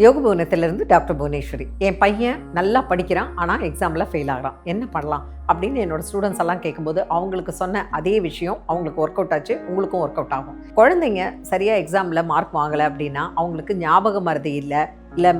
யோக புவனத்திலிருந்து டாக்டர் புவனேஸ்வரி. என் பையன் நல்லா படிக்கிறான், ஆனால் எக்ஸாமில் ஃபெயில் ஆகிறான், என்ன பண்ணலாம் அப்படின்னு என்னோட ஸ்டூடெண்ட்ஸ் எல்லாம் கேட்கும்போது அவங்களுக்கு சொன்ன அதே விஷயம் அவங்களுக்கு ஒர்க் அவுட் ஆச்சு, உங்களுக்கும் ஒர்க் அவுட் ஆகும். குழந்தைங்க சரியாக எக்ஸாமில் மார்க் வாங்கலை அப்படின்னா அவங்களுக்கு ஞாபக மறதி இல்லை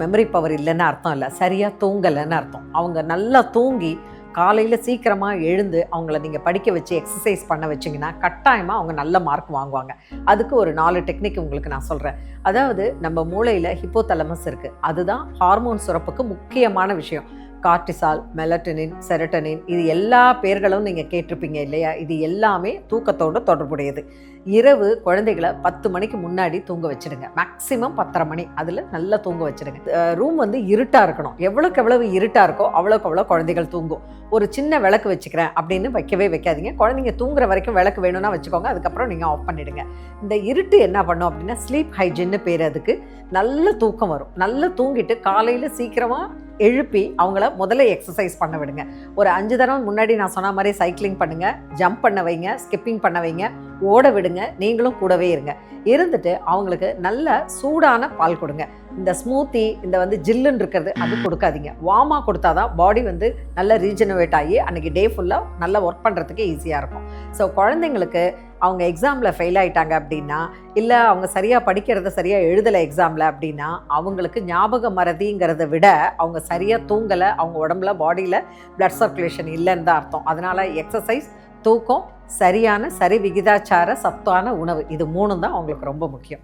மெமரி பவர் இல்லைன்னு அர்த்தம் இல்லை, சரியாக தூங்கலைன்னு அர்த்தம். அவங்க நல்லா தூங்கி காலையில் சீக்கிரமாக எழுந்து அவங்கள நீங்கள் படிக்க வச்சு எக்ஸசைஸ் பண்ண வச்சிங்கன்னா கட்டாயமாக அவங்க நல்ல மார்க் வாங்குவாங்க. அதுக்கு ஒரு 4 டெக்னிக் உங்களுக்கு நான் சொல்கிறேன். அதாவது நம்ம மூளையில் ஹிப்போதலமஸ் இருக்குது, அதுதான் ஹார்மோன் சுரப்புக்கு முக்கியமான விஷயம். கார்டிசால், மெலட்டனின், செரட்டனின், இது எல்லா பேர்களும் நீங்கள் கேட்டிருப்பீங்க இல்லையா? இது எல்லாமே தூக்கத்தோடு தொடர்புடையது. இரவு குழந்தைகளை 10 மணிக்கு முன்னாடி தூங்க வச்சுடுங்க, மேக்ஸிமம் 10:30 மணி, அதில் நல்லா தூங்க வச்சுடுங்க. ரூம் வந்து இருட்டாக இருக்கணும். எவ்வளோக்கு எவ்வளவு இருட்டாக இருக்கோ அவ்வளோக்கு அவ்வளோ குழந்தைகள் தூங்கும். ஒரு சின்ன விளக்கு வச்சுக்கிறேன் அப்படின்னு வைக்கவே வைக்காதீங்க. குழந்தைங்க தூங்குற வரைக்கும் விளக்கு வேணும்னா வச்சுக்கோங்க, அதுக்கப்புறம் நீங்கள் ஆஃப் பண்ணிவிடுங்க. இந்த இருட்டு என்ன பண்ணும் அப்படின்னா ஸ்லீப் ஹைஜின்னு பேர் அதுக்கு. நல்ல தூக்கம் வரும். நல்லா தூங்கிட்டு காலையில் சீக்கிரமாக எழுப்பி அவங்கள முதல்ல எக்ஸசைஸ் பண்ண விடுங்க. ஒரு 5 தடவை முன்னாடி நான் சொன்ன மாதிரி சைக்கிளிங் பண்ணுங்கள், ஜம்ப் பண்ண வைங்க, ஸ்கிப்பிங் பண்ண வைங்க, ஓட விடுங்க, நீங்களும் கூடவே இருந்துட்டு அவங்களுக்கு நல்ல சூடான பால் கொடுங்க. இந்த ஸ்மூத்தி, இந்த வந்து ஜில்லுன்னு இருக்கிறது அது கொடுக்காதீங்க. வார்மாக கொடுத்தாதான் பாடி வந்து நல்லா ரீஜெனரேட் ஆகி அன்றைக்கி டே ஃபுல்லாக நல்லா ஒர்க் பண்ணுறதுக்கு ஈஸியாக இருக்கும். ஸோ குழந்தைங்களுக்கு அவங்க எக்ஸாமில் ஃபெயில் ஆகிட்டாங்க அப்படின்னா, இல்லை அவங்க சரியாக படிக்கிறத சரியாக எழுதலை எக்ஸாமில் அப்படின்னா, அவங்களுக்கு ஞாபக மறதிங்கிறத விட அவங்க சரியாக தூங்கலை, அவங்க உடம்புல பாடியில் பிளட் சர்க்குலேஷன் இல்லைன்னு தான் அர்த்தம். அதனால் எக்ஸசைஸ், தூக்கம், சரியான சரி விகிதாச்சார சத்தான உணவு, இது 3 தான் அவங்களுக்கு ரொம்ப முக்கியம்.